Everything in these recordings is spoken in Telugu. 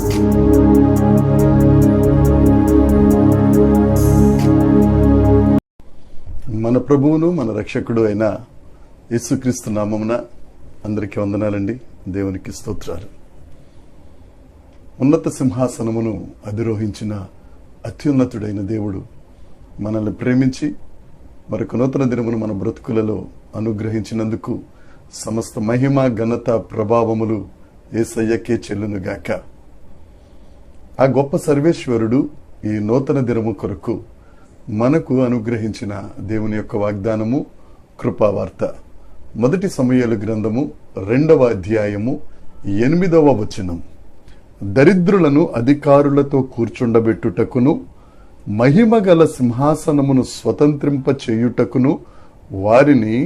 మన ప్రభువును మన రక్షకుడు అయిన యేసుక్రీస్తు నామమున అందరికీ వందనాలండి. దేవునికి స్తోత్రాలు. ఉన్నత సింహాసనమును అధిరోహించిన అత్యున్నతుడైన దేవుడు మనల్ని ప్రేమించి మరొక నూతన దినమును మన బ్రతుకులలో అనుగ్రహించినందుకు సమస్త మహిమ ఘనత ప్రభావములు యేసయ్యకే చెల్లునుగాక. ఆ గొప్ప సర్వేశ్వరుడు ఈ నూతన దినము కొరకు మనకు అనుగ్రహించిన దేవుని యొక్క వాగ్దానము కృపావార్త. మొదటి సమూయేలు గ్రంథము 2వ అధ్యాయము 8వ వచనం. దరిద్రులను అధికారులతో కూర్చుండబెట్టుటకును మహిమగల సింహాసనమును స్వతంత్రింప చేయుటకును వారిని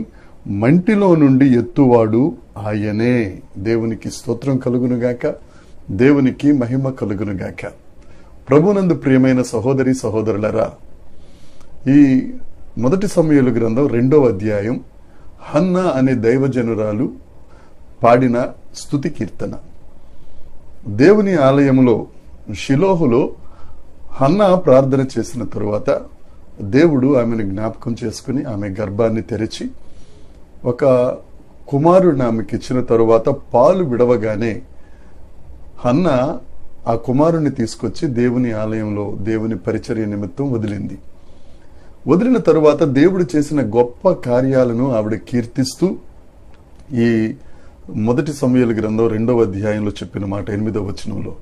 మంటిలో నుండి ఎత్తువాడు ఆయనే. దేవునికి స్తోత్రం కలుగునుగాక, దేవునికి మహిమ కలుగునుగాక. ప్రభునందు ప్రియమైన సహోదరి సహోదరులరా, ఈ మొదటి సమూయేలు గ్రంథం 2వ అధ్యాయం హన్నా అనే దైవజనురాలు పాడిన స్తుతి కీర్తన. దేవుని ఆలయములో షిలోహులో హన్నా ప్రార్థన చేసిన తరువాత దేవుడు ఆమెను జ్ఞాపకం చేసుకుని ఆమె గర్భాన్ని తెరిచి ఒక కుమారుడిని ఆమెకి ఇచ్చిన తరువాత పాలు విడవగానే హన్నా ఆ కుమారుణ్ణి తీసుకొచ్చి దేవుని ఆలయంలో దేవుని పరిచర్య నిమిత్తం వదిలింది. వదిలిన తరువాత దేవుడు చేసిన గొప్ప కార్యాలను ఆవిడ కీర్తిస్తూ ఈ మొదటి సమూయేలు గ్రంథం 2వ అధ్యాయంలో చెప్పిన మాట 8వ వచనంలో,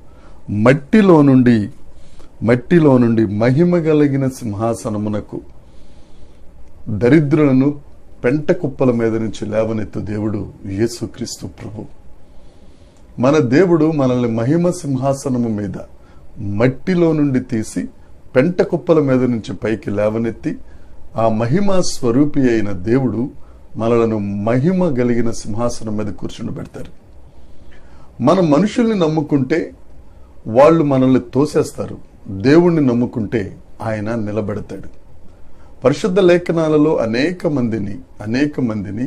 మట్టిలో నుండి మహిమ కలిగిన సింహాసనమునకు దరిద్రులను పెంట కుప్పల మీద నుంచి లేవనెత్తు దేవుడు యేసుక్రీస్తు ప్రభు. మన దేవుడు మనల్ని మహిమ సింహాసనము మీద మట్టిలో నుండి తీసి పెంట కుప్పల మీద నుంచి పైకి లేవనెత్తి ఆ మహిమా స్వరూపి అయిన దేవుడు మనలను మహిమ కలిగిన సింహాసనం మీద కూర్చుండబెడతారు. మనం మనుషుల్ని నమ్ముకుంటే వాళ్ళు మనల్ని తోసేస్తారు, దేవుణ్ణి నమ్ముకుంటే ఆయన నిలబెడతాడు. పరిశుద్ధ లేఖనాలలో అనేక మందిని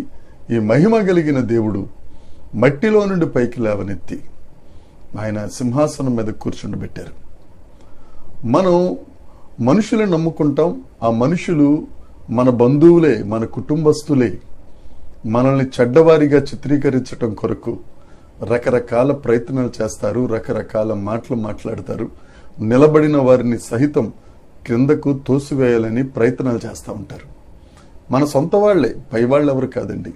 ఈ మహిమ కలిగిన దేవుడు మట్టిలో నుండి పైకి లేవనెత్తి ఆయన సింహాసనం మీద కూర్చుండబెట్టారు. మనం మనుషులను నమ్ముకుంటాం, ఆ మనుషులు మన బంధువులే, మన కుటుంబస్తులే. మనల్ని చెడ్డవారిగా చిత్రీకరించడం కొరకు రకరకాల ప్రయత్నాలు చేస్తారు, రకరకాల మాటలు మాట్లాడతారు. నిలబడిన వారిని సహితం క్రిందకు తోసివేయాలని ప్రయత్నాలు చేస్తూ ఉంటారు. మన సొంత వాళ్లే, పైవాళ్ళు ఎవరు కాదండి.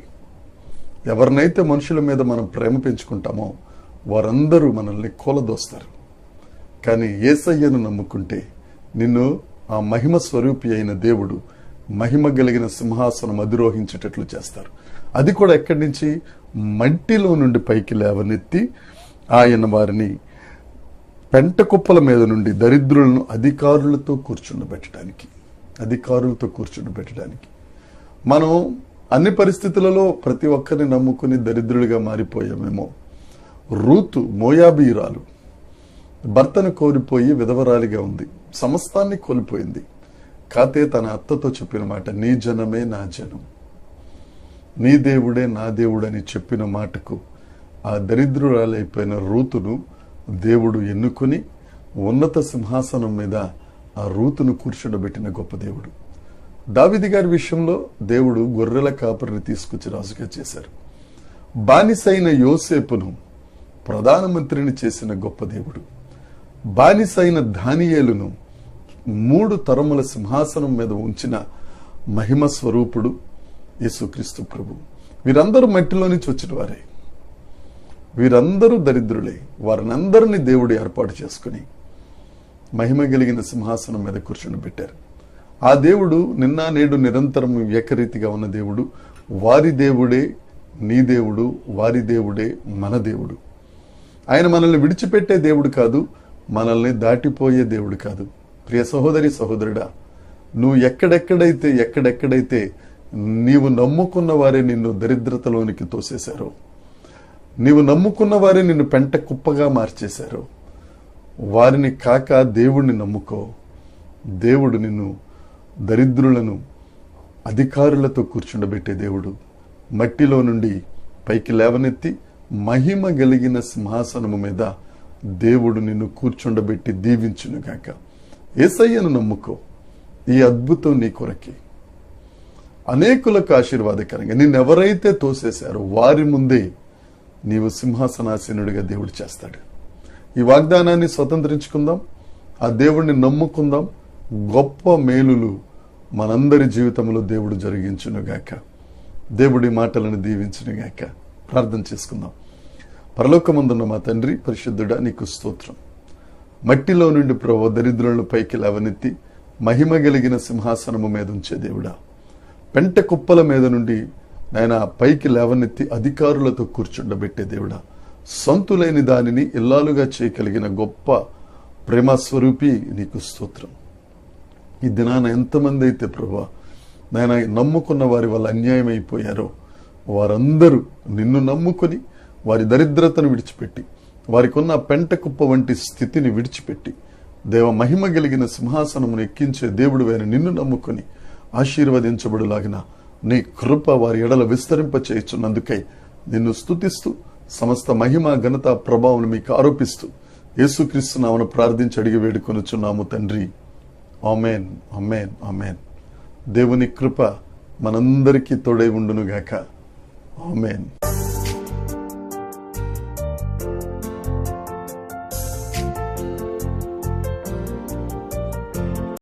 ఎవరినైతే మనుషుల మీద మనం ప్రేమ పెంచుకుంటామో వారందరూ మనల్ని కూలదోస్తారు. కానీ యేసయ్యను నమ్ముకుంటే నిన్ను ఆ మహిమ స్వరూపి అయిన దేవుడు మహిమ కలిగిన సింహాసనం అధిరోహించేటట్లు చేస్తారు. అది కూడా ఎక్కడి నుంచి? మట్టిలో నుండి పైకి లేవనెత్తి ఆయన వారిని పెంట కుప్పల మీద నుండి దరిద్రులను అధికారులతో కూర్చుండబెట్టడానికి. మనం అన్ని పరిస్థితులలో ప్రతి ఒక్కరిని నమ్ముకుని దరిద్రులుగా మారిపోయామేమో. రూతు మోయాబీయురాలు భర్తను కోల్పోయి విధవరాలిగా ఉంది, సమస్తాన్ని కోల్పోయింది. కాతే తన అత్తతో చెప్పిన మాట, నీ జనమే నా జనం, నీ దేవుడే నా దేవుడు అని చెప్పిన మాటకు ఆ దరిద్రురాలైపోయిన రూతును దేవుడు ఎన్నుకుని ఉన్నత సింహాసనం మీద ఆ రూతును కూర్చుండబెట్టిన గొప్ప దేవుడు. దావీదు గారి విషయంలో దేవుడు గొర్రెల కాపరిని తీసుకొచ్చి రాజుగా చేశారు. బానిసైన యోసేపును ప్రధానమంత్రిని చేసిన గొప్ప దేవుడు. బానిసైన దానియేలును 3 తరముల సింహాసనం మీద ఉంచిన మహిమ స్వరూపుడు యేసుక్రీస్తు ప్రభు. వీరందరూ మట్టిలో నుంచి వచ్చిన వారే, వీరందరూ దరిద్రులే. వారినందరినీ దేవుడు ఏర్పాటు చేసుకుని మహిమ కలిగిన సింహాసనం మీద కూర్చుండబెట్టారు. ఆ దేవుడు నిన్న నేడు నిరంతరం ఏకరీతిగా ఉన్న దేవుడు. వారి దేవుడే నీ దేవుడు, వారి దేవుడే మన దేవుడు. ఆయన మనల్ని విడిచిపెట్టే దేవుడు కాదు, మనల్ని దాటిపోయే దేవుడు కాదు. ప్రియ సహోదరి సహోదరుడా, నువ్వు ఎక్కడెక్కడైతే నీవు నమ్ముకున్న వారే నిన్ను దరిద్రతలోనికి తోసేశారో, నీవు నమ్ముకున్న వారే నిన్ను పెంట కుప్పగా మార్చేశారో, వారిని కాక దేవుణ్ణి నమ్ముకో. దేవుడు నిన్ను దరిద్రులను అధికారులతో కూర్చుండబెట్టే దేవుడు. మట్టిలో నుండి పైకి లేవనెత్తి మహిమ కలిగిన సింహాసనము మీద దేవుడు నిన్ను కూర్చుండబెట్టి దీవించునుగాక. యేసయ్యను నమ్ముకో. ఈ అద్భుతం నీ కొరకే. అనేకులకు ఆశీర్వాదకరంగా నిన్నెవరైతే తోసేశారో వారి ముందే నీవు సింహాసనాసీనుడిగా దేవుడు చేస్తాడు. ఈ వాగ్దానాన్ని స్వతంత్రించుకుందాం. ఆ దేవుడిని నమ్ముకుందాం. గొప్ప మేలులు మనందరి జీవితంలో దేవుడు జరిగించునుగాక. దేవుడి మాటలను దీవించునుగాక. ప్రార్థన చేసుకుందాం. పరలోకమందున్న మా తండ్రి, పరిశుద్ధుడా, నీకు స్తోత్రం. మట్టిలో నుండి ప్రభువా దరిద్రులను పైకి లేవనెత్తి మహిమ కలిగిన సింహాసనము మీద ఉంచే దేవుడా, పెంట కుప్పల మీద నుండి నాయన పైకి లేవనెత్తి అధికారులతో కూర్చుండబెట్టే దేవుడా, సొంతులేని దానిని ఇల్లాలుగా చేయగలిగిన గొప్ప ప్రేమ స్వరూపి నీకు స్తోత్రం. ఈ దినాన ఎంతమంది అయితే ప్రభువా నాయన నమ్ముకున్న వారి వల్ల అన్యాయం అయిపోయారో వారందరూ నిన్ను నమ్ముకొని వారి దరిద్రతను విడిచిపెట్టి, వారికి ఉన్న పెంట కుప్ప వంటి స్థితిని విడిచిపెట్టి దేవ మహిమ కలిగిన సింహాసనమును ఎక్కించే దేవుడు అయిన నిన్ను నమ్ముకొని ఆశీర్వదించబడులాగిన నీ కృప వారి ఎడల విస్తరింప చేయుచున్నందుకై నిన్ను స్తుతిస్తూ సమస్త మహిమ ఘనత ప్రభావం మీకు ఆరోపిస్తూ యేసుక్రీస్తు నామమున ప్రార్థించి అడిగి వేడుకొనుచున్నాము తండ్రి. ఆమేన్, ఆమేన్, ఆమేన్. దేవుని కృప మనందరికీ తోడై ఉండునుగాక. ఆమేన్.